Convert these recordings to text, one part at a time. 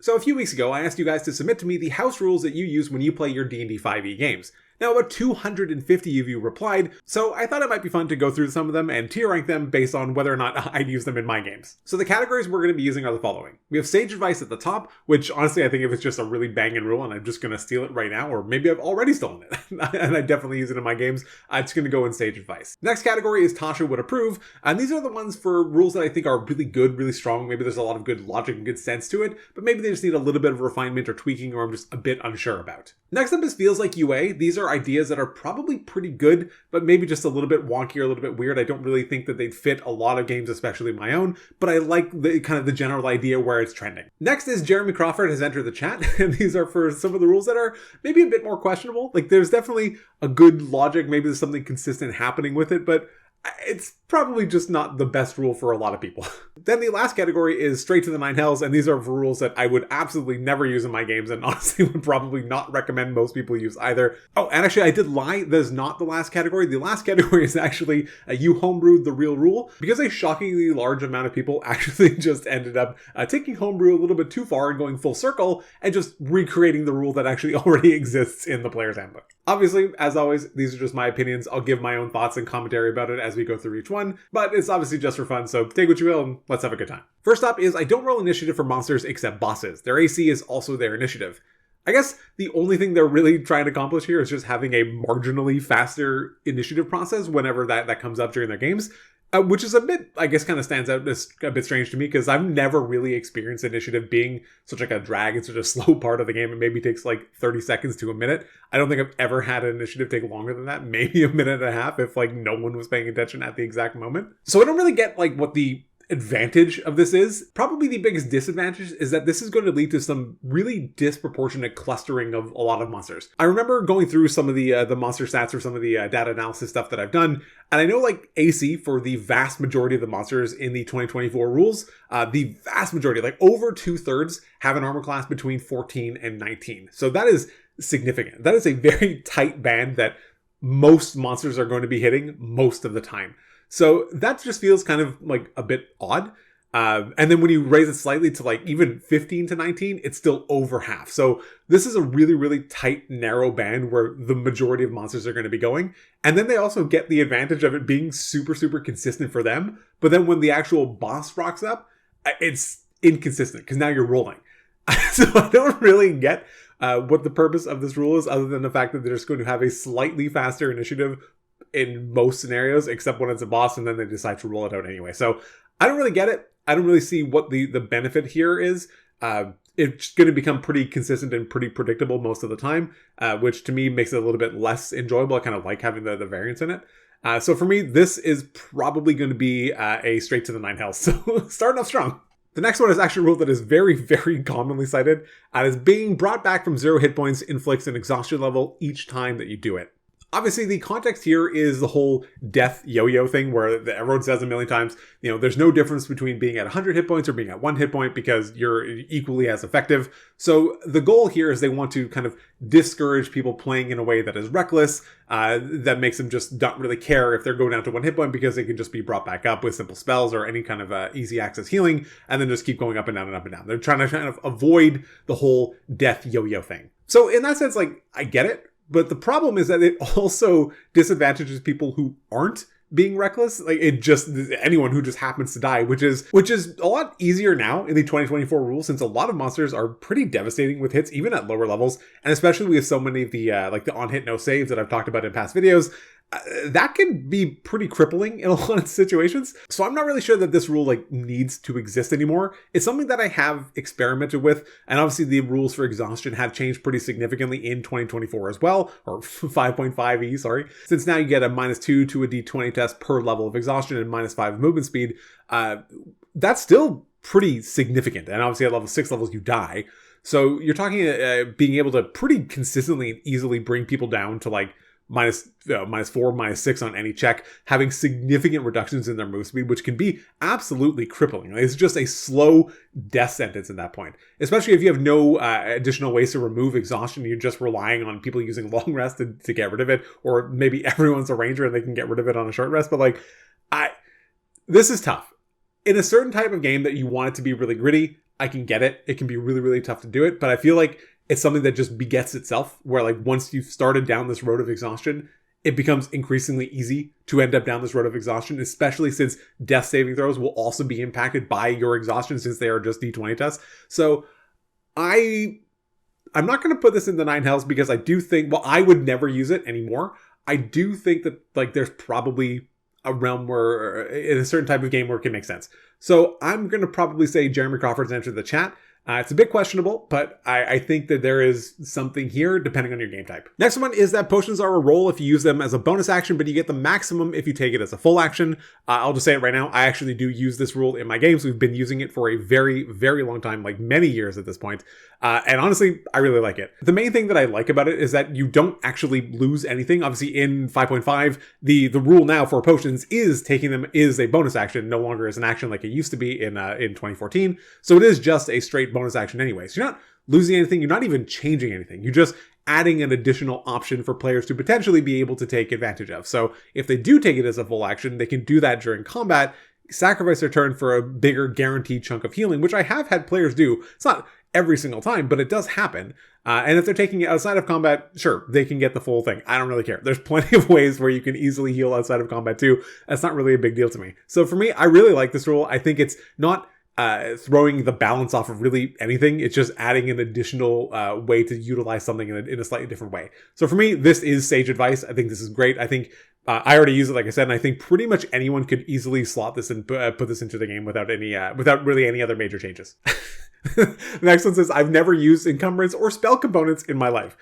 So a few weeks ago, I asked you guys to submit to me the house rules that you use when you play your D&D 5e games. Now, about 250 of you replied, so I thought it might be fun to go through some of them and tier rank them based on whether or not I'd use them in my games. So the categories we're going to be using are the following. We have Sage Advice at the top, which honestly I think if it's just a really banging rule and I'm just going to steal it right now, or maybe I've already stolen it, and I definitely use it in my games, it's going to go in Sage Advice. Next category is Tasha Would Approve, and these are the ones for rules that I think are really good, really strong. Maybe there's a lot of good logic and good sense to it, but maybe they just need a little bit of refinement or tweaking, or I'm just a bit unsure about. Next up is Feels Like UA. These are ideas that are probably pretty good, but maybe just a little bit wonky or a little bit weird. I don't really think that they'd fit a lot of games, especially my own, but I like the kind of the general idea where it's trending. Next is Jeremy Crawford has entered the chat, and these are for some of the rules that are maybe a bit more questionable. Like there's definitely a good logic, maybe there's something consistent happening with it, but it's probably just not the best rule for a lot of people. Then the last category is Straight to the Nine Hells, and these are for rules that I would absolutely never use in my games, and honestly would probably not recommend most people use either. Oh, and actually I did lie, that is not the last category. The last category is actually You Homebrewed the Real Rule, because a shockingly large amount of people actually just ended up taking Homebrew a little bit too far and going full circle, and just recreating the rule that actually already exists in the player's handbook. Obviously, as always, these are just my opinions. I'll give my own thoughts and commentary about it as we go through each one, but it's obviously just for fun, so take what you will and let's have a good time. First up is I don't roll initiative for monsters except bosses. Their AC is also their initiative. I guess the only thing they're really trying to accomplish here is just having a marginally faster initiative process whenever that comes up during their games. Which is a bit, I guess, kind of stands out as a bit strange to me because I've never really experienced initiative being such like a drag and such a slow part of the game. It maybe takes like 30 seconds to a minute. I don't think I've ever had an initiative take longer than that. Maybe a minute and a half if like no one was paying attention at the exact moment. So I don't really get like what the advantage of this is. Probably the biggest disadvantage is that this is going to lead to some really disproportionate clustering of a lot of monsters. I remember going through some of the monster stats or some of the data analysis stuff that I've done, and I know like AC for the vast majority of the monsters in the 2024 rules, the vast majority, like over 2/3, have an armor class between 14 and 19. So that is significant. That is a very tight band that most monsters are going to be hitting most of the time. So that just feels kind of like a bit odd. And then when you raise it slightly to like even 15 to 19, it's still over half. So this is a really, really tight, narrow band where the majority of monsters are going to be going. And then they also get the advantage of it being super, super consistent for them. But then when the actual boss rocks up, it's inconsistent because now you're rolling. So I don't really get what the purpose of this rule is other than the fact that they're just going to have a slightly faster initiative in most scenarios, except when it's a boss and then they decide to roll it out anyway. So I don't really get it. I don't really see what the benefit here is. It's going to become pretty consistent and pretty predictable most of the time, which to me makes it a little bit less enjoyable. I kind of like having the variance in it. So for me, this is probably going to be a Straight to the Nine Hells. So starting off strong. The next one is actually a rule that is very, very commonly cited. As being brought back from 0 hit points inflicts an exhaustion level each time that you do it. Obviously, the context here is the whole death yo-yo thing where everyone says a million times, you know, there's no difference between being at 100 hit points or being at 1 hit point because you're equally as effective. So the goal here is they want to kind of discourage people playing in a way that is reckless, that makes them just not really care if they're going down to 1 hit point because they can just be brought back up with simple spells or any kind of easy access healing and then just keep going up and down and up and down. They're trying to kind of avoid the whole death yo-yo thing. So in that sense, like, I get it. But the problem is that it also disadvantages people who aren't being reckless. Like it just anyone who just happens to die, which is a lot easier now in the 2024 rules since a lot of monsters are pretty devastating with hits even at lower levels, and especially with so many of the like the on hit no saves that I've talked about in past videos. That can be pretty crippling in a lot of situations. So I'm not really sure that this rule like needs to exist anymore. It's something that I have experimented with, and obviously the rules for exhaustion have changed pretty significantly in 2024 as well, or 5.5e, sorry. Since now you get a -2 to a d20 test per level of exhaustion and -5 movement speed, that's still pretty significant. And obviously at level 6 levels you die. So you're talking being able to pretty consistently and easily bring people down to like -4, -6 on any check, having significant reductions in their move speed, which can be absolutely crippling. It's just a slow death sentence at that point, especially if you have no additional ways to remove exhaustion. You're just relying on people using long rest to get rid of it, or maybe everyone's a ranger and they can get rid of it on a short rest. But like, this is tough. In a certain type of game that you want it to be really gritty, I can get it. It can be really, really tough to do it, but I feel like it's something that just begets itself, where like once you've started down this road of exhaustion, it becomes increasingly easy to end up down this road of exhaustion, especially since death saving throws will also be impacted by your exhaustion since they are just D20 tests. So I'm not going to put this in the 9 hells because I do think, well, I would never use it anymore. I do think that like there's probably a realm where in a certain type of game where it can make sense. So I'm going to probably say Jeremy Crawford's answer to the chat. It's a bit questionable, but I think that there is something here depending on your game type. Next one is that potions are a roll if you use them as a bonus action, but you get the maximum if you take it as a full action. I'll just say it right now. I actually do use this rule in my games. We've been using it for a very, very long time, like many years at this point. And honestly, I really like it. The main thing that I like about it is that you don't actually lose anything. Obviously in 5.5, the rule now for potions is taking them is a bonus action, no longer as an action like it used to be in 2014. So it is just a straight bonus action anyway. So you're not losing anything. You're not even changing anything. You're just adding an additional option for players to potentially be able to take advantage of. So if they do take it as a full action, they can do that during combat, sacrifice their turn for a bigger guaranteed chunk of healing, which I have had players do. It's not every single time, but it does happen. And if they're taking it outside of combat, sure, they can get the full thing. I don't really care. There's plenty of ways where you can easily heal outside of combat too. That's not really a big deal to me. So for me, I really like this rule. I think it's not throwing the balance off of really anything. It's just adding an additional way to utilize something in a slightly different way. So for me, this is sage advice. I think this is great. I think I already use it, like I said, and I think pretty much anyone could easily slot this and put this into the game without really any other major changes. The next one says, I've never used encumbrance or spell components in my life.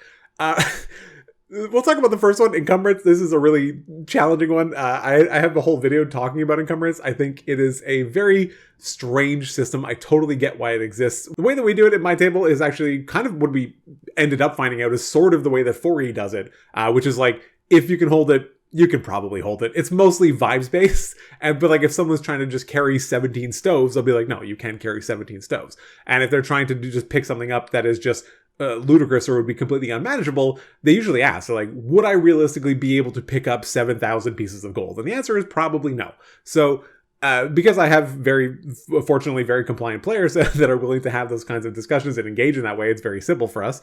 We'll talk about the first one, encumbrance. This is a really challenging one. I have a whole video talking about encumbrance. I think it is a very strange system. I totally get why it exists. The way that we do it at my table is actually kind of what we ended up finding out is sort of the way that 4E does it, which is like, if you can hold it, you can probably hold it. It's mostly vibes based, but like if someone's trying to just carry 17 stoves, they'll be like, no, you can't carry 17 stoves. And if they're trying to just pick something up that is just ludicrous or would be completely unmanageable, they usually ask, so like, would I realistically be able to pick up 7,000 pieces of gold? And the answer is probably no. So because I have fortunately very compliant players that are willing to have those kinds of discussions and engage in that way, it's very simple for us.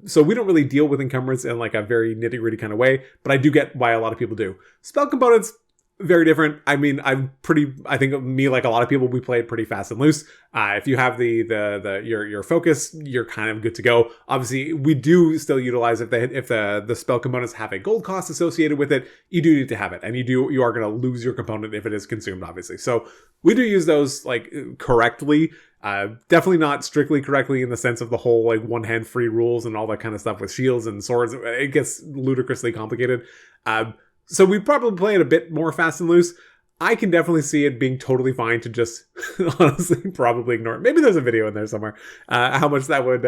So we don't really deal with encumbrance in like a very nitty-gritty kind of way, but I do get why a lot of people do. Spell components, very different. I mean, I think me, like a lot of people, we play it pretty fast and loose. If you have your focus, you're kind of good to go. Obviously, we do still utilize if the spell components have a gold cost associated with it, you do need to have it, and you are going to lose your component if it is consumed, obviously. So we do use those like correctly. Definitely not strictly correctly in the sense of the whole like one hand free rules and all that kind of stuff with shields and swords. It gets ludicrously complicated. So we probably play it a bit more fast and loose. I can definitely see it being totally fine to just honestly probably ignore it. Maybe there's a video in there somewhere, how much that would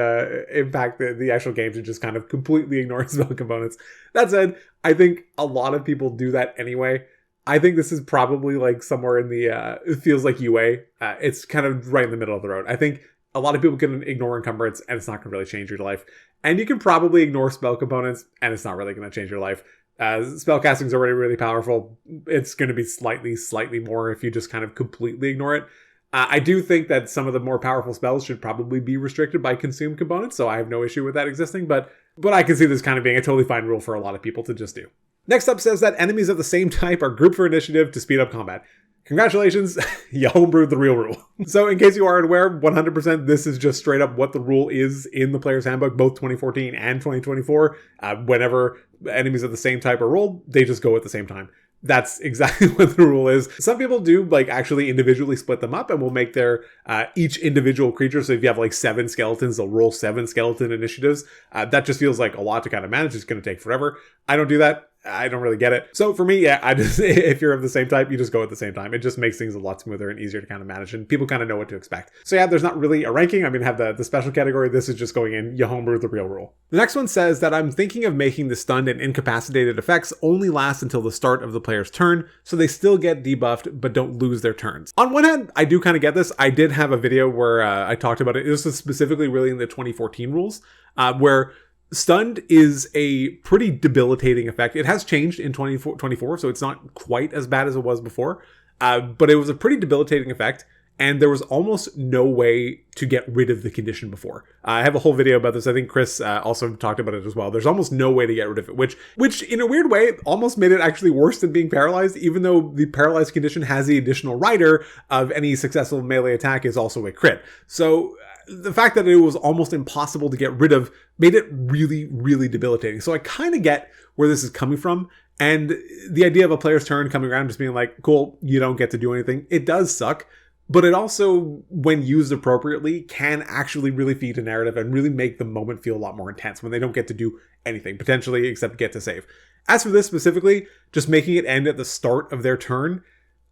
impact the actual game to just kind of completely ignore spell components. That said, I think a lot of people do that anyway. I think this is probably like somewhere in the, it feels like UA. It's kind of right in the middle of the road. I think a lot of people can ignore encumbrance and it's not going to really change your life. And you can probably ignore spell components and it's not really going to change your life. Spellcasting is already really powerful. It's going to be slightly more if you just kind of completely ignore it. I do think that some of the more powerful spells should probably be restricted by consumed components, so I have no issue with that existing, but I can see this kind of being a totally fine rule for a lot of people to just do. Next up says that enemies of the same type are grouped for initiative to speed up combat. Congratulations, you homebrewed the real rule. So in case you aren't aware, 100% this is just straight up what the rule is in the Player's Handbook, both 2014 and 2024. Whenever enemies of the same type are rolled, they just go at the same time. That's exactly what the rule is. Some people do like actually individually split them up and will make their each individual creature. So if you have like 7 skeletons, they'll roll 7 skeleton initiatives. That just feels like a lot to kind of manage. It's going to take forever. I don't do that. I don't really get it. So for me, yeah, if you're of the same type, you just go at the same time. It just makes things a lot smoother and easier to kind of manage, and people kind of know what to expect. So yeah, there's not really a ranking. I mean, have the special category. This is just going in, you homebrew the real rule. The next one says that I'm thinking of making the stunned and incapacitated effects only last until the start of the player's turn, so they still get debuffed, but don't lose their turns. On one hand, I do kind of get this. I did have a video where I talked about it. This was specifically really in the 2014 rules, where stunned is a pretty debilitating effect. It has changed in 2024, so it's not quite as bad as it was before, but it was a pretty debilitating effect. and there was almost no way to get rid of the condition before. I have a whole video about this. I think Chris also talked about it as well. There's almost no way to get rid of it, which in a weird way almost made it actually worse than being paralyzed, even though the paralyzed condition has the additional rider of any successful melee attack is also a crit. So the fact that it was almost impossible to get rid of made it really, really debilitating. So I kind of get where this is coming from. And the idea of a player's turn coming around just being like, cool, you don't get to do anything. It does suck. But it also, when used appropriately, can actually really feed a narrative and really make the moment feel a lot more intense when they don't get to do anything, potentially, except get to save. As for this specifically, just making it end at the start of their turn,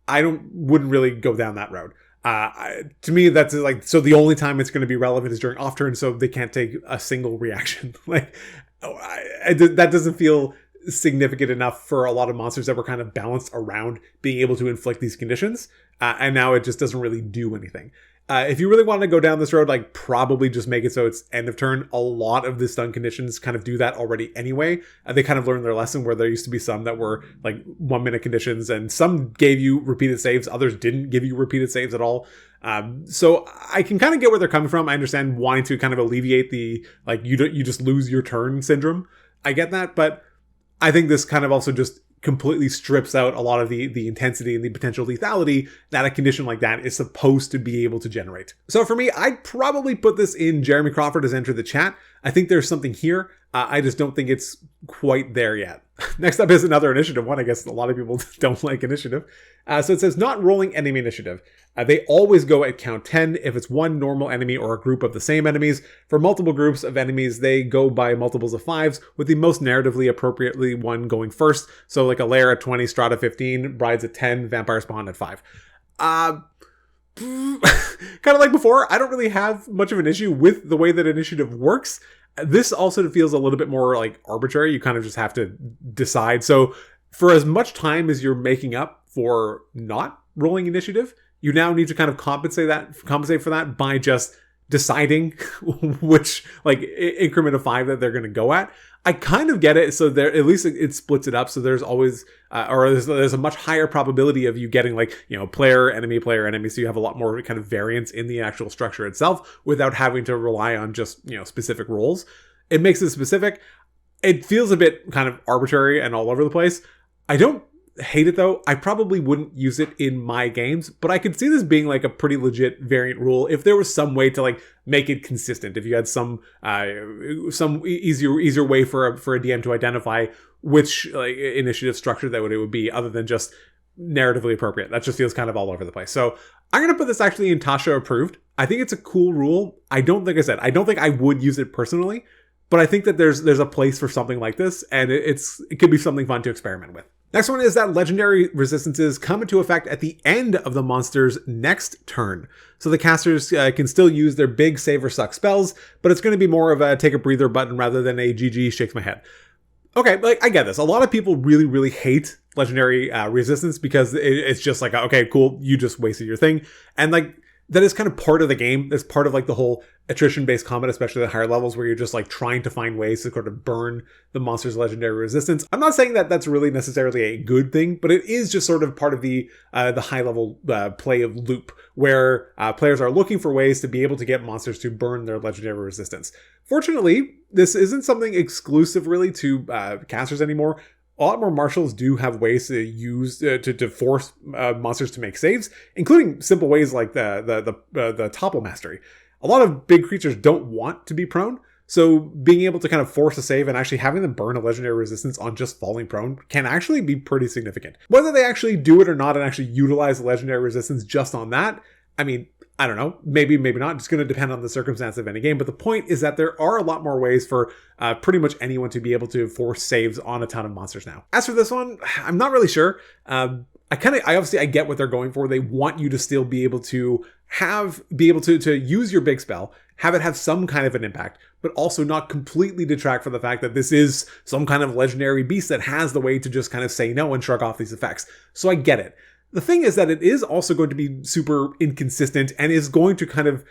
wouldn't really go down that road. To me, that's like, so the only time it's going to be relevant is during off turn, so they can't take a single reaction. Like, that doesn't feel significant enough for a lot of monsters that were kind of balanced around being able to inflict these conditions. And now it just doesn't really do anything. If you really want to go down this road, like probably just make it so it's end of turn. A lot of the stun conditions kind of do that already anyway. They kind of learned their lesson where there used to be some that were like 1 minute conditions and some gave you repeated saves. Others didn't give you repeated saves at all. So I can kind of get where they're coming from. I understand wanting to kind of alleviate the, like, you just lose your turn syndrome. I get that, but I think this kind of also just completely strips out a lot of the intensity and the potential lethality that a condition like that is supposed to be able to generate. So for me, I'd probably put this in Jeremy Crawford has entered the chat. I think there's something here. I just don't think it's quite there yet. Next up is another initiative one. I guess a lot of people don't like initiative. So it says not rolling enemy initiative. They always go at count 10 if it's one normal enemy or a group of the same enemies. For multiple groups of enemies, they go by multiples of 5s, with the most narratively appropriately one going first. So like a lair at 20, Strata 15, Brides at 10, Vampire Spawn at 5. Kind of like before, I don't really have much of an issue with the way that initiative works. This also feels a little bit more like arbitrary. You kind of just have to decide. So for as much time as you're making up for not rolling initiative, you now need to kind of compensate for that by just deciding which like increment of 5 that they're going to go at. I kind of get it. So there, at least it splits it up. So there's always, there's a much higher probability of you getting like, player, enemy. So you have a lot more kind of variance in the actual structure itself without having to rely on just, specific roles. It makes it specific. It feels a bit kind of arbitrary and all over the place. I don't hate it though. I probably wouldn't use it in my games, but I could see this being like a pretty legit variant rule if there was some way to like make it consistent. If you had some easier way for a DM to identify which like initiative structure that it would be, other than just narratively appropriate. That just feels kind of all over the place. So I'm gonna put this actually in Tasha approved. I think it's a cool rule. I don't think I would use it personally, but I think that there's a place for something like this, and it could be something fun to experiment with. Next one is that legendary resistances come into effect at the end of the monster's next turn. So the casters can still use their big save or suck spells, but it's going to be more of a take a breather button rather than a GG shakes my head. Okay, like I get this. A lot of people really, really hate legendary resistance because it's just like, okay, cool, you just wasted your thing. And like, that is kind of part of the game. That's part of like the whole attrition-based combat, especially at higher levels where you're just like trying to find ways to sort of burn the monster's legendary resistance. I'm not saying that that's really necessarily a good thing, but it is just sort of part of the high-level play of loop where players are looking for ways to be able to get monsters to burn their legendary resistance. Fortunately, this isn't something exclusive really to casters anymore. A lot more marshals do have ways to use to force monsters to make saves, including simple ways like the topple mastery. A lot of big creatures don't want to be prone, so being able to kind of force a save and actually having them burn a legendary resistance on just falling prone can actually be pretty significant. Whether they actually do it or not and actually utilize the legendary resistance just on that, I mean, I don't know, maybe not. It's going to depend on the circumstance of any game. But the point is that there are a lot more ways for pretty much anyone to be able to force saves on a ton of monsters now. As for this one, I'm not really sure. I obviously get what they're going for. They want you to still be able to use your big spell, have it have some kind of an impact, but also not completely detract from the fact that this is some kind of legendary beast that has the way to just kind of say no and shrug off these effects. So I get it. The thing is that it is also going to be super inconsistent and is going to kind of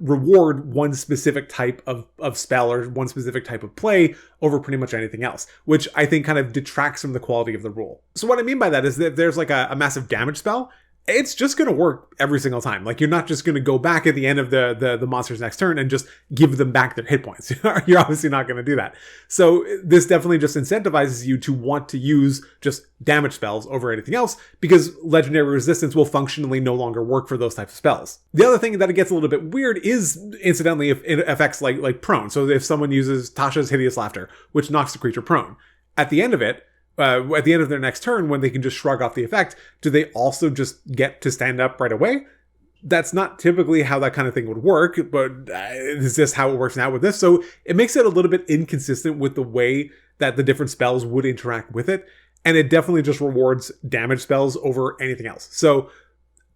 reward one specific type of spell or one specific type of play over pretty much anything else, which I think kind of detracts from the quality of the rule. So what I mean by that is that if there's like a massive damage spell, it's just going to work every single time. Like, you're not just going to go back at the end of the monster's next turn and just give them back their hit points. You're obviously not going to do that. So this definitely just incentivizes you to want to use just damage spells over anything else, because legendary resistance will functionally no longer work for those types of spells. The other thing that it gets a little bit weird is, incidentally, if it affects like prone. So if someone uses Tasha's Hideous Laughter, which knocks the creature prone, at the end of it, at the end of their next turn, when they can just shrug off the effect, do they also just get to stand up right away? That's not typically how that kind of thing would work, but is this how it works now with this? So it makes it a little bit inconsistent with the way that the different spells would interact with it, and it definitely just rewards damage spells over anything else. So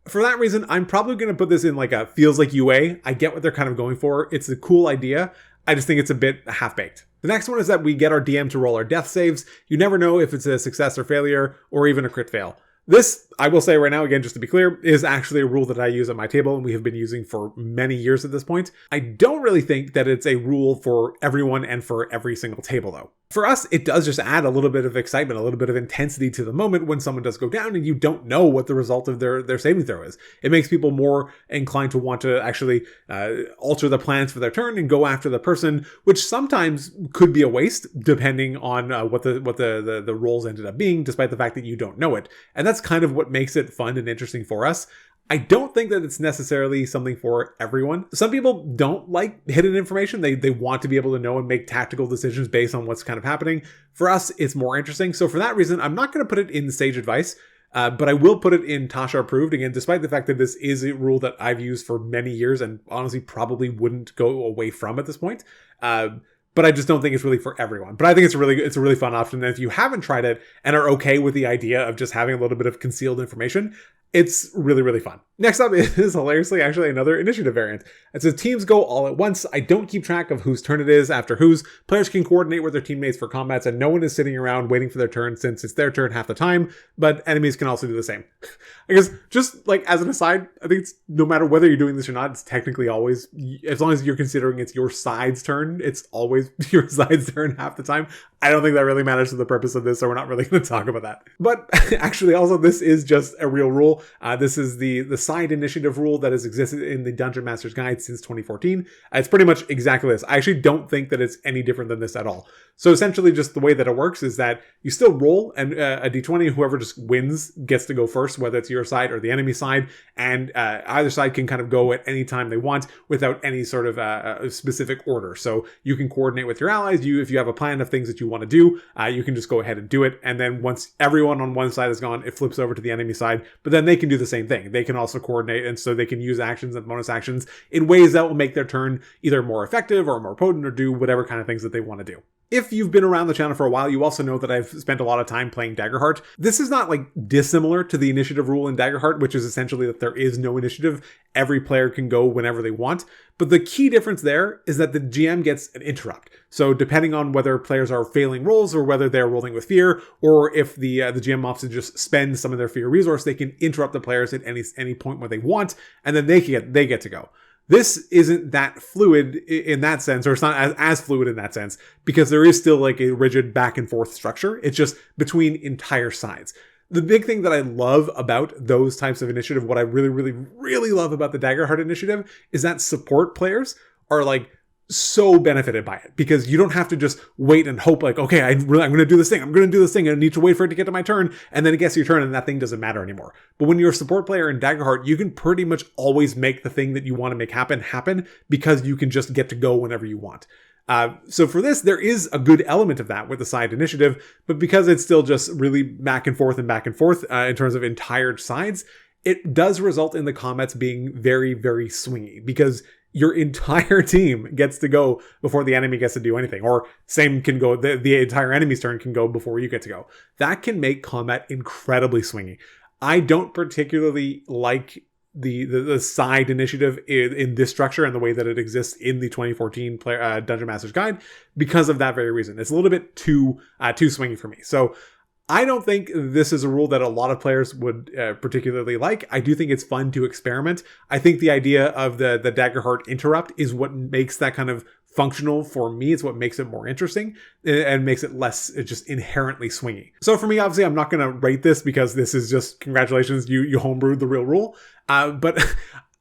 for that reason, I'm probably going to put this in like a feels like UA. I get what they're kind of going for. It's a cool idea. I just think it's a bit half-baked. The next one is that we get our DM to roll our death saves. You never know if it's a success or failure, or even a crit fail. This, I will say right now, again, just to be clear, is actually a rule that I use at my table and we have been using for many years at this point. I don't really think that it's a rule for everyone and for every single table, though. For us, it does just add a little bit of excitement, a little bit of intensity to the moment when someone does go down and you don't know what the result of their saving throw is. It makes people more inclined to want to actually alter the plans for their turn and go after the person, which sometimes could be a waste depending on what the rolls ended up being, despite the fact that you don't know it. And that's kind of what makes it fun and interesting for us. I don't think that it's necessarily something for everyone. Some people don't like hidden information. They want to be able to know and make tactical decisions based on what's kind of happening. For us, it's more interesting. So for that reason, I'm not going to put it in Sage Advice, but I will put it in Tasha Approved. Again, despite the fact that this is a rule that I've used for many years and honestly probably wouldn't go away from at this point. But I just don't think it's really for everyone. But I think it's a really fun option. And if you haven't tried it and are okay with the idea of just having a little bit of concealed information, it's really, really fun. Next up is hilariously actually another initiative variant. It says teams go all at once. I don't keep track of whose turn it is after whose. Players can coordinate with their teammates for combats and no one is sitting around waiting for their turn since it's their turn half the time, but enemies can also do the same. I guess just like as an aside, I think it's no matter whether you're doing this or not, it's technically always, as long as you're considering it's your side's turn, it's always your side's turn half the time. I don't think that really matters to the purpose of this, so we're not really going to talk about that. But actually also this is just a real rule. This is the side initiative rule that has existed in the Dungeon Master's Guide since 2014. It's pretty much exactly this. I actually don't think that it's any different than this at all. So essentially just the way that it works is that you still roll and a d20, whoever just wins gets to go first, whether it's your side or the enemy side, and either side can kind of go at any time they want without any sort of specific order. So you can coordinate with your allies. If you have a plan of things that you want to do, you can just go ahead and do it. And then once everyone on one side is gone, it flips over to the enemy side, but then they can do the same thing. They can also coordinate, and so they can use actions and bonus actions in ways that will make their turn either more effective or more potent or do whatever kind of things that they want to do. If you've been around the channel for a while, you also know that I've spent a lot of time playing Daggerheart. This is not like dissimilar to the initiative rule in Daggerheart, which is essentially that there is no initiative. Every player can go whenever they want. But the key difference there is that the GM gets an interrupt. So depending on whether players are failing rolls or whether they're rolling with fear, or if the GM opts to just spend some of their fear resource, they can interrupt the players at any point where they want, and then they get to go. This isn't that fluid in that sense, or it's not as fluid in that sense, because there is still like a rigid back and forth structure. It's just between entire sides. The big thing that I love about those types of initiative, what I really, really, really love about the Daggerheart initiative, is that support players are like so benefited by it, because you don't have to just wait and hope like, okay, I'm going to do this thing. I'm going to do this thing. I need to wait for it to get to my turn. And then it gets to your turn and that thing doesn't matter anymore. But when you're a support player in Daggerheart, you can pretty much always make the thing that you want to make happen because you can just get to go whenever you want. So for this, there is a good element of that with the side initiative, but because it's still just really back and forth in terms of entire sides, it does result in the combats being very, very swingy, because your entire team gets to go before the enemy gets to do anything, or same can go, the entire enemy's turn can go before you get to go. That can make combat incredibly swingy. I don't particularly like the side initiative in this structure and the way that it exists in the 2014 Dungeon Master's Guide because of that very reason. It's a little bit too swingy for me. So I don't think this is a rule that a lot of players would particularly like. I do think it's fun to experiment. I think the idea of the Daggerheart interrupt is what makes that kind of functional for me. It's what makes it more interesting and makes it less just inherently swingy. So for me, obviously, I'm not going to rate this because this is just congratulations, you homebrewed the real rule. But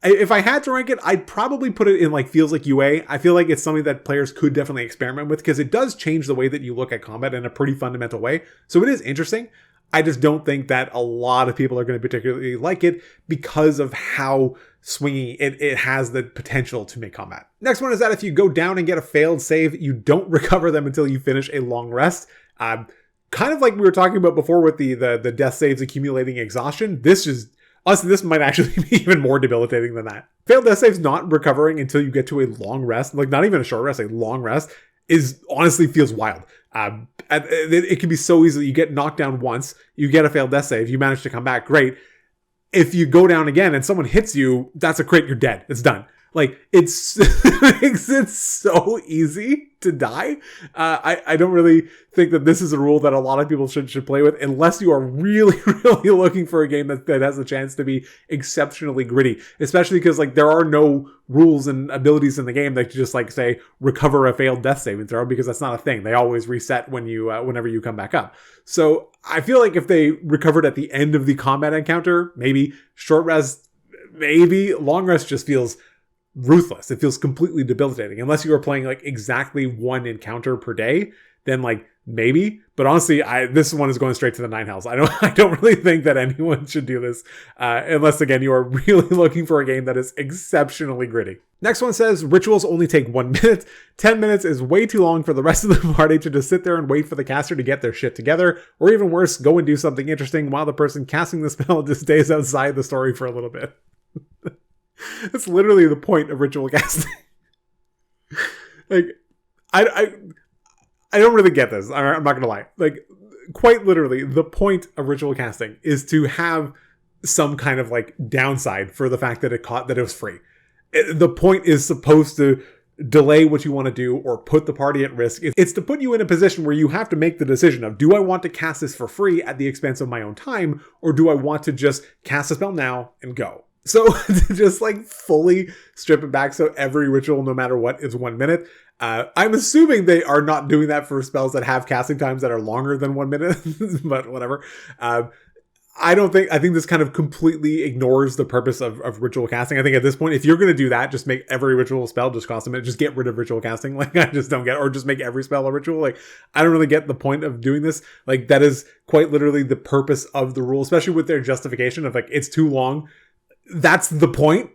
if I had to rank it, I'd probably put it in like feels like UA. I feel like it's something that players could definitely experiment with because it does change the way that you look at combat in a pretty fundamental way. So it is interesting. I just don't think that a lot of people are going to particularly like it because of how swingy it has the potential to make combat. Next one is that if you go down and get a failed save, you don't recover them until you finish a long rest. Kind of like we were talking about before with the death saves accumulating exhaustion. This might actually be even more debilitating than that. Failed death saves not recovering until you get to a long rest, like not even a short rest, a long rest, is honestly feels wild. It can be so easy. You get knocked down once, you get a failed death save, you manage to come back, great. If you go down again and someone hits you, that's a crit, you're dead. It's done. Like, it's makes it so easy to die. I don't really think that this is a rule that a lot of people should play with unless you are really, really looking for a game that has a chance to be exceptionally gritty. Especially because, like, there are no rules and abilities in the game that just, like, say, recover a failed death saving throw, because that's not a thing. They always reset when you whenever you come back up. So I feel like if they recovered at the end of the combat encounter, maybe. Short rest, maybe. Long rest just feels ruthless. It feels completely debilitating. Unless you are playing like exactly one encounter per day, then like maybe. But honestly, this one is going straight to the 9 hells. I don't really think that anyone should do this unless, again, you are really looking for a game that is exceptionally gritty. Next one says rituals only take 1 minute. 10 minutes is way too long for the rest of the party to just sit there and wait for the caster to get their shit together, or even worse, go and do something interesting while the person casting the spell just stays outside the story for a little bit. That's literally the point of ritual casting. Like, I don't really get this. I'm not gonna lie. Like, quite literally, the point of ritual casting is to have some kind of like downside for the fact that it was free. The point is supposed to delay what you want to do or put the party at risk. It's to put you in a position where you have to make the decision of, do I want to cast this for free at the expense of my own time, or do I want to just cast a spell now and go? So to just like fully strip it back so every ritual, no matter what, is 1 minute. I'm assuming they are not doing that for spells that have casting times that are longer than 1 minute, but whatever. I think this kind of completely ignores the purpose of ritual casting. I think at this point, if you're going to do that, just make every ritual spell just cost a minute. Just get rid of ritual casting. Like, I just don't get, or just make every spell a ritual. Like, I don't really get the point of doing this. Like, that is quite literally the purpose of the rule, especially with their justification of like, it's too long. That's the point.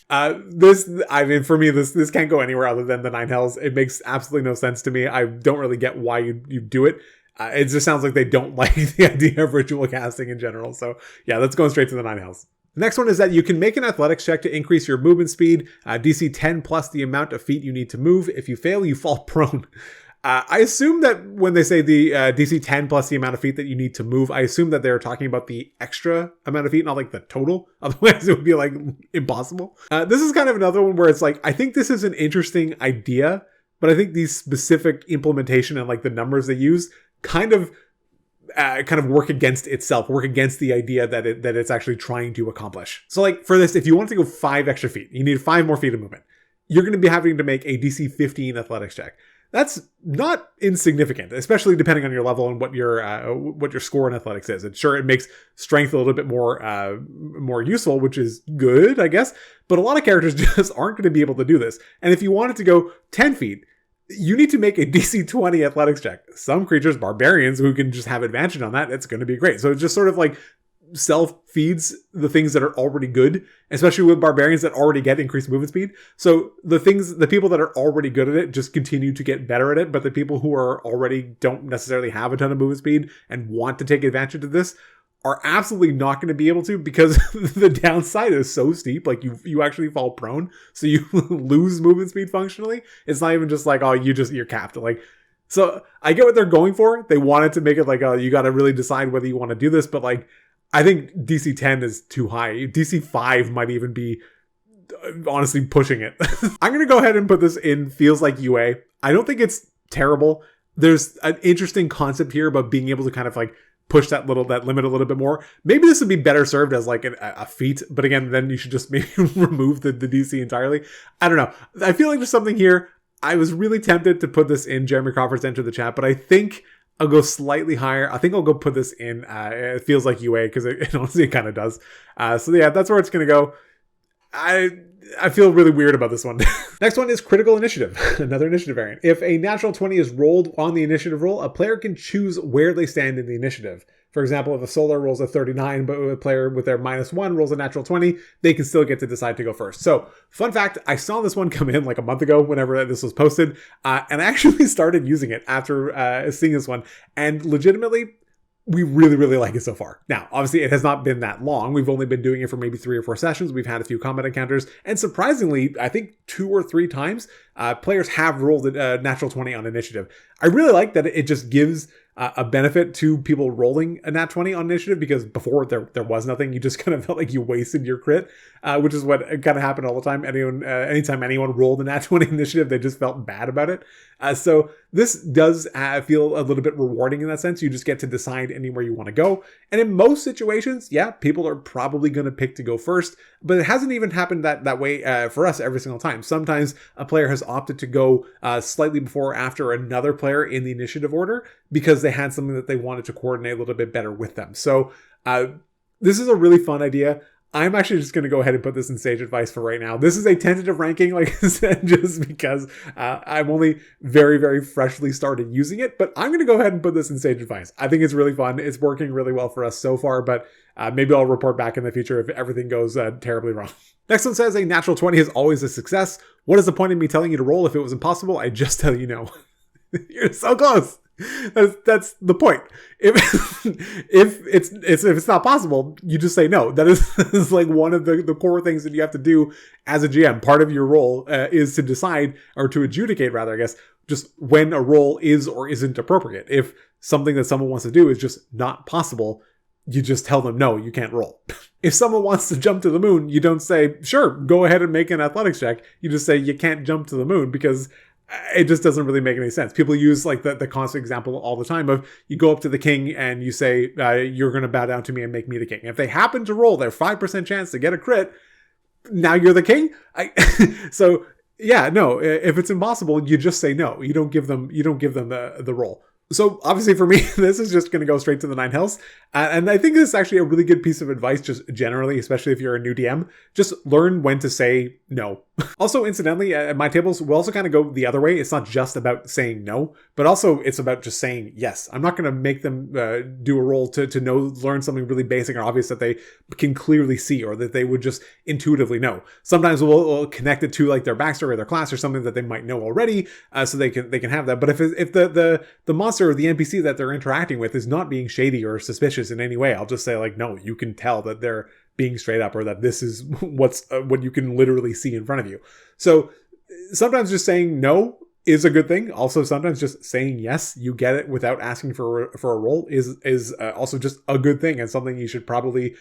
For me, this can't go anywhere other than the 9 hells. It makes absolutely no sense to me. I don't really get why you do it. It just sounds like they don't like the idea of ritual casting in general. So yeah, let's go straight to the 9 hells. The next one is that you can make an athletics check to increase your movement speed, DC 10 plus the amount of feet you need to move. If you fail, you fall prone. I assume that when they say the DC 10 plus the amount of feet that you need to move, I assume that they're talking about the extra amount of feet, not like the total. Otherwise, it would be like impossible. This is kind of another one where it's like, I think this is an interesting idea, but I think the specific implementation and like the numbers they use kind of work against itself, work against the idea that it's actually trying to accomplish. So like for this, if you want to go 5 extra feet, you need 5 more feet of movement. You're going to be having to make a DC 15 athletics check. That's not insignificant, especially depending on your level and what your score in athletics is. And sure, it makes strength a little bit more useful, which is good, I guess. But a lot of characters just aren't going to be able to do this. And if you wanted to go 10 feet, you need to make a DC 20 athletics check. Some creatures, barbarians, who can just have advantage on that, it's going to be great. So it's just sort of like self-feeds the things that are already good, especially with barbarians that already get increased movement speed. So the people that are already good at it just continue to get better at it, but the people who are already don't necessarily have a ton of movement speed and want to take advantage of this are absolutely not going to be able to, because the downside is so steep. Like you actually fall prone, so you lose movement speed functionally. It's not even just like, oh, you're capped. Like, so I get what they're going for. They wanted to make it like, oh, you got to really decide whether you want to do this, but like, I think DC 10 is too high. DC 5 might even be honestly pushing it. I'm going to go ahead and put this in feels like UA. I don't think it's terrible. There's an interesting concept here about being able to kind of like push that limit a little bit more. Maybe this would be better served as like a feat, but again, then you should just maybe remove the DC entirely. I don't know. I feel like there's something here. I was really tempted to put this in Jeremy Crawford's Enter the Chat, but I think I'll go slightly higher. I think I'll go put this in. It feels like UA because it honestly kind of does. So yeah, that's where it's going to go. I feel really weird about this one. Next one is Critical Initiative, another initiative variant. If a natural 20 is rolled on the initiative roll, a player can choose where they stand in the initiative. For example, if a Solar rolls a 39, but a player with their -1 rolls a natural 20, they can still get to decide to go first. So, fun fact, I saw this one come in like a month ago whenever this was posted, and I actually started using it after seeing this one, and legitimately, we really, really like it so far. Now, obviously, it has not been that long. We've only been doing it for maybe 3 or 4 sessions. We've had a few combat encounters. And surprisingly, I think 2 or 3 times, players have rolled a natural 20 on initiative. I really like that it just gives a benefit to people rolling a nat 20 on initiative, because before there was nothing. You just kind of felt like you wasted your crit, which is what kind of happened all the time. Anytime anyone rolled a nat 20 initiative, they just felt bad about it. So this does feel a little bit rewarding in that sense. You just get to decide anywhere you want to go. And in most situations, yeah, people are probably going to pick to go first, but it hasn't even happened that way for us every single time. Sometimes a player has opted to go slightly before or after another player in the initiative order because they had something that they wanted to coordinate a little bit better with them. So this is a really fun idea. I'm actually just going to go ahead and put this in Sage Advice for right now. This is a tentative ranking, like I said, just because I'm only very, very freshly started using it. But I'm going to go ahead and put this in Sage Advice. I think it's really fun. It's working really well for us so far, but maybe I'll report back in the future if everything goes terribly wrong. Next one says, a natural 20 is always a success. What is the point of me telling you to roll if it was impossible? I just tell you no. You're so close. That's the point. If it's not possible, you just say no. That is like one of the core things that you have to do as a GM. Part of your role is to decide, or to adjudicate rather, I guess, just when a roll is or isn't appropriate. If something that someone wants to do is just not possible, you just tell them no, you can't roll. If someone wants to jump to the moon, you don't say, sure, go ahead and make an athletics check. You just say you can't jump to the moon, because it just doesn't really make any sense. People use like the constant example all the time of, you go up to the king and you say, you're going to bow down to me and make me the king. If they happen to roll their 5% chance to get a crit, now you're the king. So yeah, no, if it's impossible, you just say no. You don't give them the roll. So obviously for me, this is just going to go straight to the 9 hells. And I think this is actually a really good piece of advice, just generally, especially if you're a new DM. Just learn when to say no. Also, incidentally, at my tables, we'll also kind of go the other way. It's not just about saying no, but also it's about just saying yes. I'm not going to make them do a roll to learn something really basic or obvious that they can clearly see, or that they would just intuitively know. Sometimes we'll connect it to like their backstory or their class or something that they might know already, so they can have that. But if the monster or the NPC that they're interacting with is not being shady or suspicious in any way, I'll just say like, no, you can tell that they're being straight up, or that this is what you can literally see in front of you. So sometimes just saying no is a good thing. Also, sometimes just saying yes, you get it without asking for a roll is also just a good thing, and something you should probably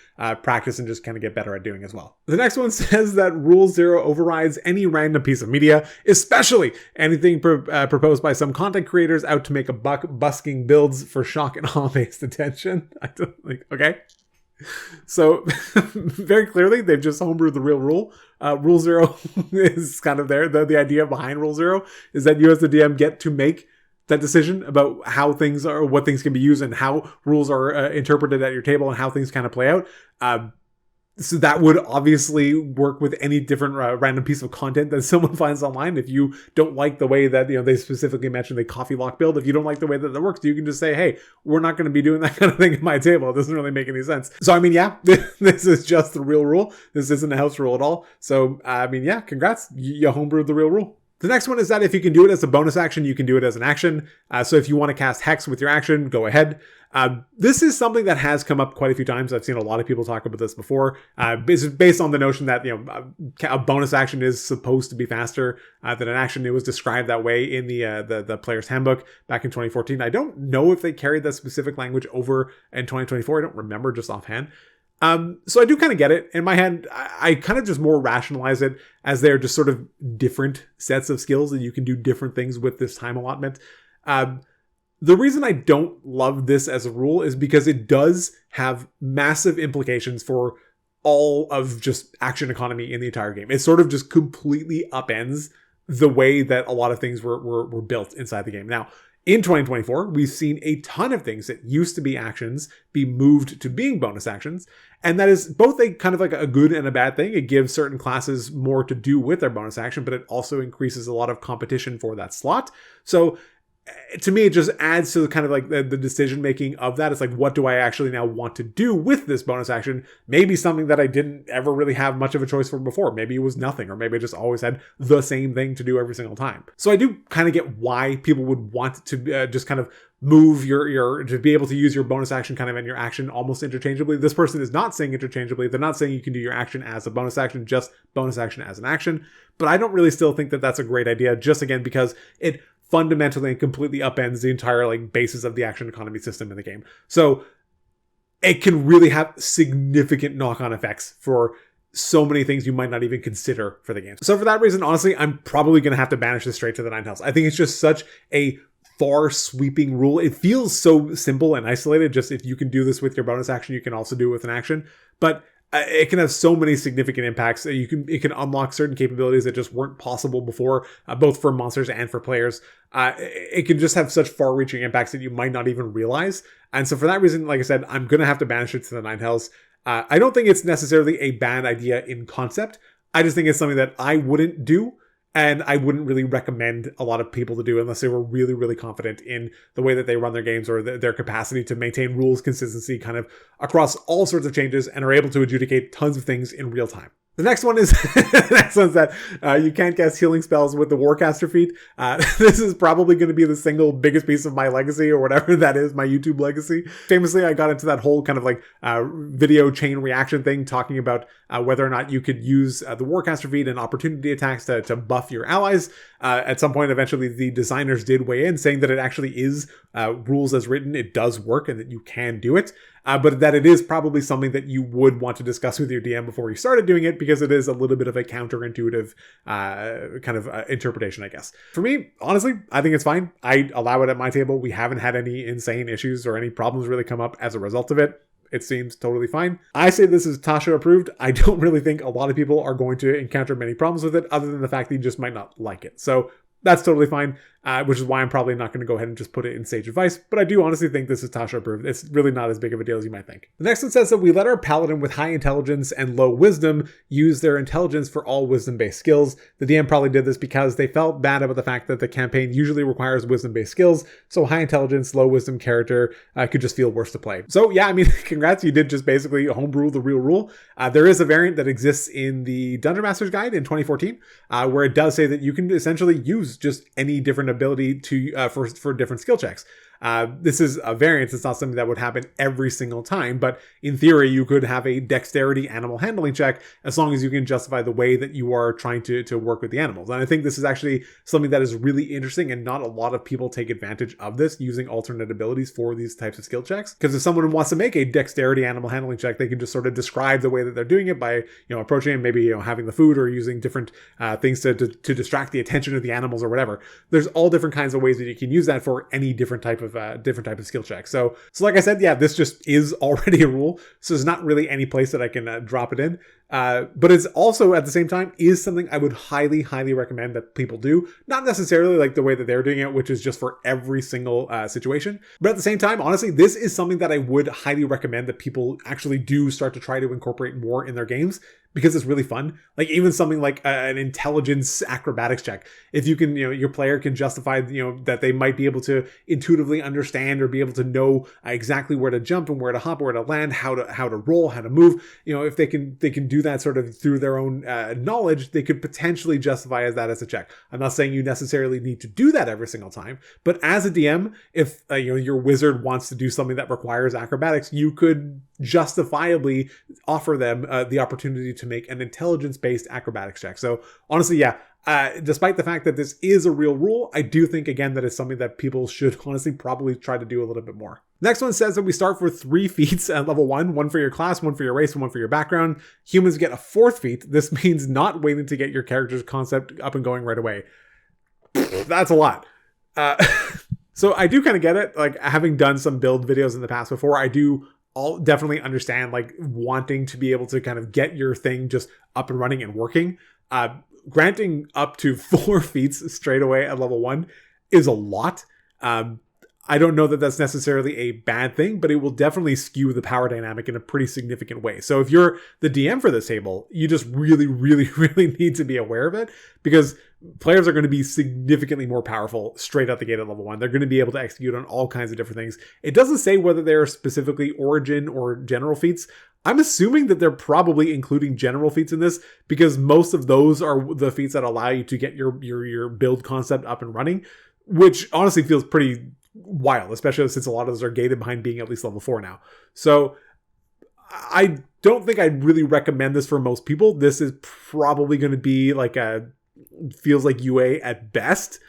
practice and just kind of get better at doing as well. The next one says that Rule 0 overrides any random piece of media, especially anything proposed by some content creators out to make a buck busking builds for shock and awe-based attention. I don't like, okay. So very clearly they've just homebrewed the real rule. Rule 0 is kind of there. The idea behind Rule 0 is that you as the DM get to make that decision about how things are, what things can be used, and how rules are interpreted at your table, and how things kind of play out. So that would obviously work with any different random piece of content that someone finds online. If you don't like the way that, they specifically mentioned the coffee lock build, if you don't like the way that works, you can just say, hey, we're not going to be doing that kind of thing at my table. It doesn't really make any sense. So, I mean, yeah, this is just the real rule. This isn't a house rule at all. So, I mean, yeah, congrats. You homebrewed the real rule. The next one is that if you can do it as a bonus action, you can do it as an action. So if you want to cast Hex with your action, go ahead. This is something that has come up quite a few times. I've seen a lot of people talk about this before. Based on the notion that a bonus action is supposed to be faster than an action. It was described that way in the player's handbook back in 2014. I don't know if they carried that specific language over in 2024. I don't remember just offhand. So I do kind of get it. In my head, I kind of just more rationalize it as they're just sort of different sets of skills that you can do different things with this time allotment. The reason I don't love this as a rule is because it does have massive implications for all of just action economy in the entire game. It sort of just completely upends the way that a lot of things were built inside the game. Now, in 2024, we've seen a ton of things that used to be actions be moved to being bonus actions. And that is both a kind of like a good and a bad thing. It gives certain classes more to do with their bonus action, but it also increases a lot of competition for that slot. So to me, it just adds to kind of like the decision making of that. It's like, what do I actually now want to do with this bonus action? Maybe something that I didn't ever really have much of a choice for before. Maybe it was nothing, or maybe I just always had the same thing to do every single time. So I do kind of get why people would want to just kind of move your to be able to use your bonus action kind of and your action almost interchangeably. This person is not saying interchangeably. They're not saying you can do your action as a bonus action, just bonus action as an action. But I don't really still think that that's a great idea, just again, because it fundamentally and completely upends the entire like basis of the action economy system in the game. So it can really have significant knock-on effects for so many things you might not even consider for the game. So for that reason, honestly, I'm probably going to have to banish this straight to the 9 hells. I think it's just such a far sweeping rule. It feels so simple and isolated. Just if you can do this with your bonus action, you can also do it with an action. But it can have so many significant impacts. It can unlock certain capabilities that just weren't possible before, both for monsters and for players. It can just have such far-reaching impacts that you might not even realize. And so for that reason, like I said, I'm going to have to banish it to the 9 hells. I don't think it's necessarily a bad idea in concept. I just think it's something that I wouldn't do. And I wouldn't really recommend a lot of people to do unless they were really, really confident in the way that they run their games or their capacity to maintain rules consistency kind of across all sorts of changes and are able to adjudicate tons of things in real time. The next one is that you can't cast healing spells with the Warcaster feat. This is probably going to be the single biggest piece of my legacy, or whatever that is, my YouTube legacy. Famously, I got into that whole kind of like video chain reaction thing, talking about whether or not you could use the Warcaster feat and opportunity attacks to buff your allies. At some point, eventually, the designers did weigh in, saying that it actually is rules as written. It does work and that you can do it. But that it is probably something that you would want to discuss with your DM before you started doing it, because it is a little bit of a counterintuitive kind of interpretation, I guess. For me, honestly, I think it's fine. I allow it at my table. We haven't had any insane issues or any problems really come up as a result of it. It seems totally fine. I say this is Tasha approved. I don't really think a lot of people are going to encounter many problems with it, other than the fact that you just might not like it. So that's totally fine, which is why I'm probably not going to go ahead and just put it in sage advice. But I do honestly think this is Tasha approved. It's really not as big of a deal as you might think. The next one says that we let our paladin with high intelligence and low wisdom use their intelligence for all wisdom-based skills. The DM probably did this because they felt bad about the fact that the campaign usually requires wisdom-based skills. So high intelligence, low wisdom character could just feel worse to play. So yeah, I mean, congrats. You did just basically homebrew the real rule. There is a variant that exists in the Dungeon Master's Guide in 2014, where it does say that you can essentially use just any different ability to for different skill checks. This is a variance. It's not something that would happen every single time, but in theory, you could have a dexterity animal handling check as long as you can justify the way that you are trying to work with the animals. And I think this is actually something that is really interesting, and not a lot of people take advantage of this, using alternate abilities for these types of skill checks. Because if someone wants to make a dexterity animal handling check, they can just sort of describe the way that they're doing it by, approaching it, maybe, having the food or using different things to distract the attention of the animals or whatever. There's all different kinds of ways that you can use that for any different type of skill check. So like I said, yeah, this just is already a rule. So there's not really any place that I can drop it in. But it's also at the same time is something I would highly, highly recommend that people do. Not necessarily like the way that they're doing it, which is just for every single situation. But at the same time, honestly, this is something that I would highly recommend that people actually do start to try to incorporate more in their games, because it's really fun. Like even something like an intelligence acrobatics check. If you can, your player can justify, that they might be able to intuitively understand or be able to know exactly where to jump and where to hop, where to land, how to roll, how to move. If they can do that sort of through their own knowledge, they could potentially justify that as a check. I'm not saying you necessarily need to do that every single time, but as a DM, if your wizard wants to do something that requires acrobatics, you could justifiably offer them the opportunity to make an intelligence-based acrobatics check. So honestly, yeah, despite the fact that this is a real rule, I do think, again, that it's something that people should honestly probably try to do a little bit more. Next one says that we start with 3 feats at level 1, one for your class, one for your race, and one for your background. Humans get a 4th feat. This means not waiting to get your character's concept up and going right away. That's a lot. So I do kind of get it. Like, having done some build videos in the past before, I do definitely understand like wanting to be able to kind of get your thing just up and running and working. granting up to 4 feats straight away at level 1 is a lot. I don't know that that's necessarily a bad thing, but it will definitely skew the power dynamic in a pretty significant way. So if you're the DM for this table, you just really, really, really need to be aware of it, because players are going to be significantly more powerful straight out the gate at level 1. They're going to be able to execute on all kinds of different things. It doesn't say whether they're specifically origin or general feats. I'm assuming that they're probably including general feats in this, because most of those are the feats that allow you to get your build concept up and running, which honestly feels pretty wild, especially since a lot of those are gated behind being at least level 4 now. So I don't think I'd really recommend this for most people. This is probably going to be like feels like UA at best.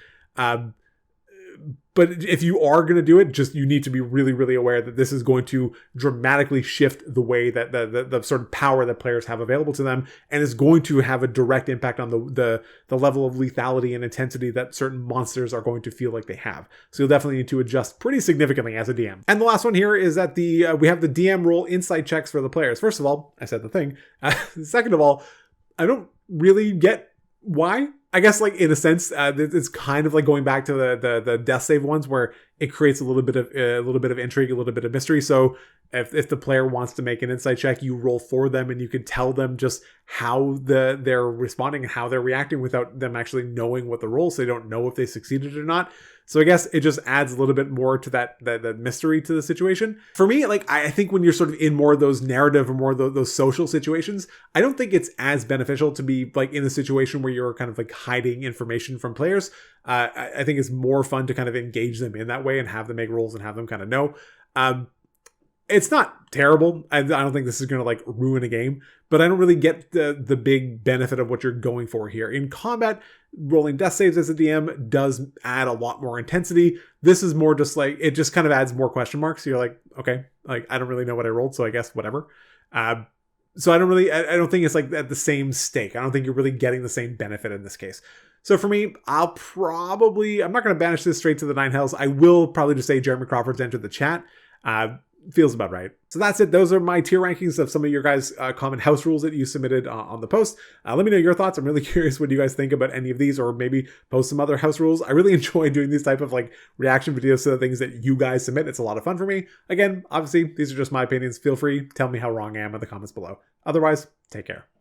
But if you are going to do it, just you need to be really, really aware that this is going to dramatically shift the way that the sort of power that players have available to them, and is going to have a direct impact on the level of lethality and intensity that certain monsters are going to feel like they have. So you'll definitely need to adjust pretty significantly as a DM. And the last one here is that we have the DM roll insight checks for the players. First of all, I said the thing. Second of all, I don't really get why. I guess, like, in a sense, it's kind of like going back to the death save ones, where it creates a little bit of intrigue, a little bit of mystery. So if the player wants to make an insight check, you roll for them, and you can tell them just how they're responding and how they're reacting without them actually knowing what the roll, so they don't know if they succeeded or not. So I guess it just adds a little bit more to that mystery to the situation. For me, like, I think when you're sort of in more of those narrative or more of those social situations, I don't think it's as beneficial to be like in a situation where you're kind of like hiding information from players. I think it's more fun to kind of engage them in that way and have them make rolls and have them kind of know. It's not terrible. I don't think this is going to like ruin a game, but I don't really get the big benefit of what you're going for here. In combat, rolling death saves as a DM does add a lot more intensity. This is more just like, it just kind of adds more question marks. You're like, okay, like I don't really know what I rolled, so I guess whatever. So I don't think it's like at the same stake. I don't think you're really getting the same benefit in this case. So for me, I'm not going to banish this straight to the 9 hells. I will probably just say Jeremy Crawford's entered the chat. Feels about right. So that's it. Those are my tier rankings of some of your guys' common house rules that you submitted on the post. Let me know your thoughts. I'm really curious what you guys think about any of these, or maybe post some other house rules. I really enjoy doing these type of like reaction videos to the things that you guys submit. It's a lot of fun for me. Again, obviously, these are just my opinions. Feel free, tell me how wrong I am in the comments below. Otherwise, take care.